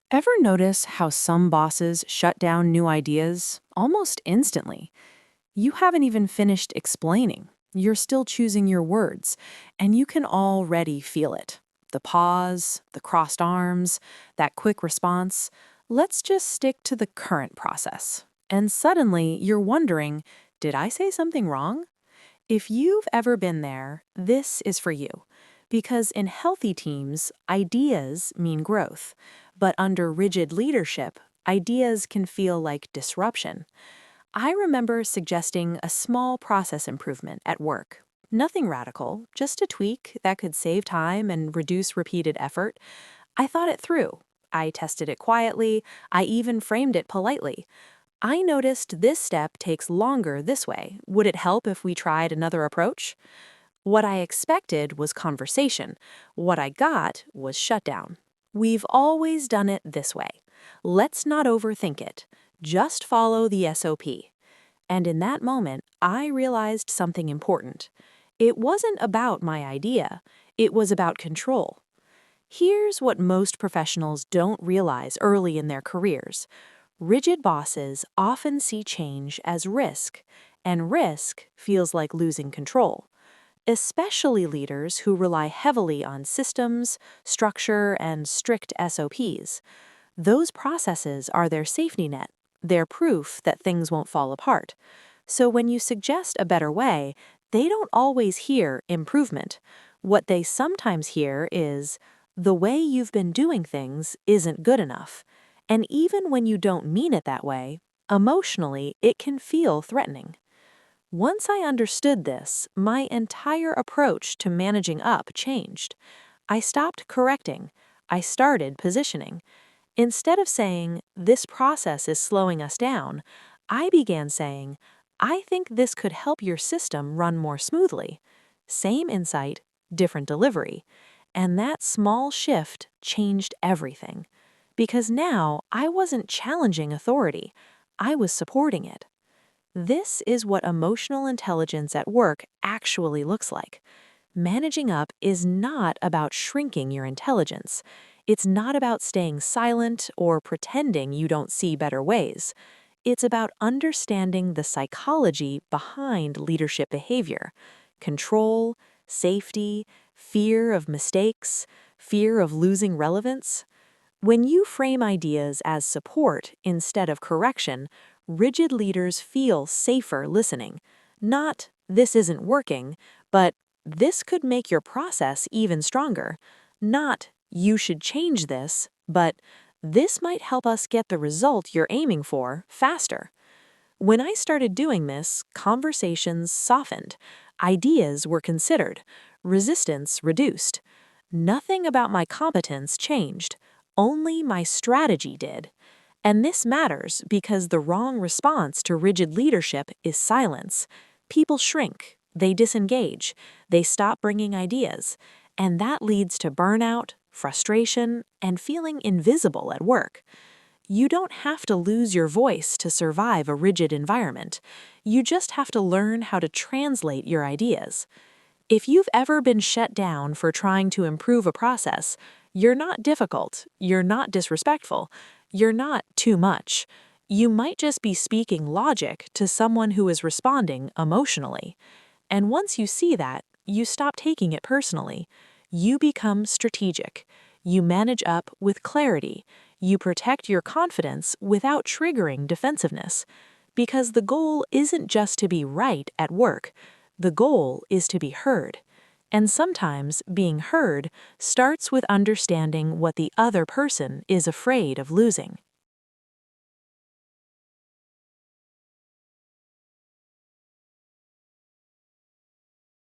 Ever notice how some bosses shut down new ideas almost instantly? You haven't even finished explaining. You're still choosing your words, and you can already feel it. The pause, the crossed arms, that quick response. Let's just stick to the current process. And suddenly you're wondering, did I say something wrong? If you've ever been there, this is for you. Because in healthy teams, ideas mean growth. But under rigid leadership, ideas can feel like disruption. I remember suggesting a small process improvement at work. Nothing radical, just a tweak that could save time and reduce repeated effort. I thought it through. I tested it quietly. I even framed it politely. I noticed this step takes longer this way. Would it help if we tried another approach? What I expected was conversation. What I got was shutdown. We've always done it this way. Let's not overthink it. Just follow the SOP. And in that moment, I realized something important. It wasn't about my idea. It was about control. Here's what most professionals don't realize early in their careers. Rigid bosses often see change as risk, and risk feels like losing control. Especially leaders who rely heavily on systems, structure, and strict SOPs. Those processes are their safety net, their proof that things won't fall apart. So when you suggest a better way, they don't always hear improvement. What they sometimes hear is, the way you've been doing things isn't good enough. And even when you don't mean it that way, emotionally, it can feel threatening. Once I understood this, my entire approach to managing up changed. I stopped correcting. I started positioning. Instead of saying, this process is slowing us down, I began saying, I think this could help your system run more smoothly. Same insight, different delivery. And that small shift changed everything. Because now I wasn't challenging authority, I was supporting it. This is what emotional intelligence at work actually looks like. Managing up is not about shrinking your intelligence. It's not about staying silent or pretending you don't see better ways. It's about understanding the psychology behind leadership behavior. Control, safety, fear of mistakes, fear of losing relevance. When you frame ideas as support instead of correction, rigid leaders feel safer listening. Not, this isn't working, but this could make your process even stronger. Not, you should change this, but this might help us get the result you're aiming for faster. When I started doing this, conversations softened. Ideas were considered. Resistance reduced. Nothing about my competence changed. Only my strategy did. And this matters because the wrong response to rigid leadership is silence. People shrink, they disengage, they stop bringing ideas, and that leads to burnout, frustration, and feeling invisible at work. You don't have to lose your voice to survive a rigid environment. You just have to learn how to translate your ideas. If you've ever been shut down for trying to improve a process, you're not difficult, you're not disrespectful, you're not too much. You might just be speaking logic to someone who is responding emotionally. And once you see that, you stop taking it personally. You become strategic. You manage up with clarity. You protect your confidence without triggering defensiveness. Because the goal isn't just to be right at work. The goal is to be heard. And sometimes being heard starts with understanding what the other person is afraid of losing.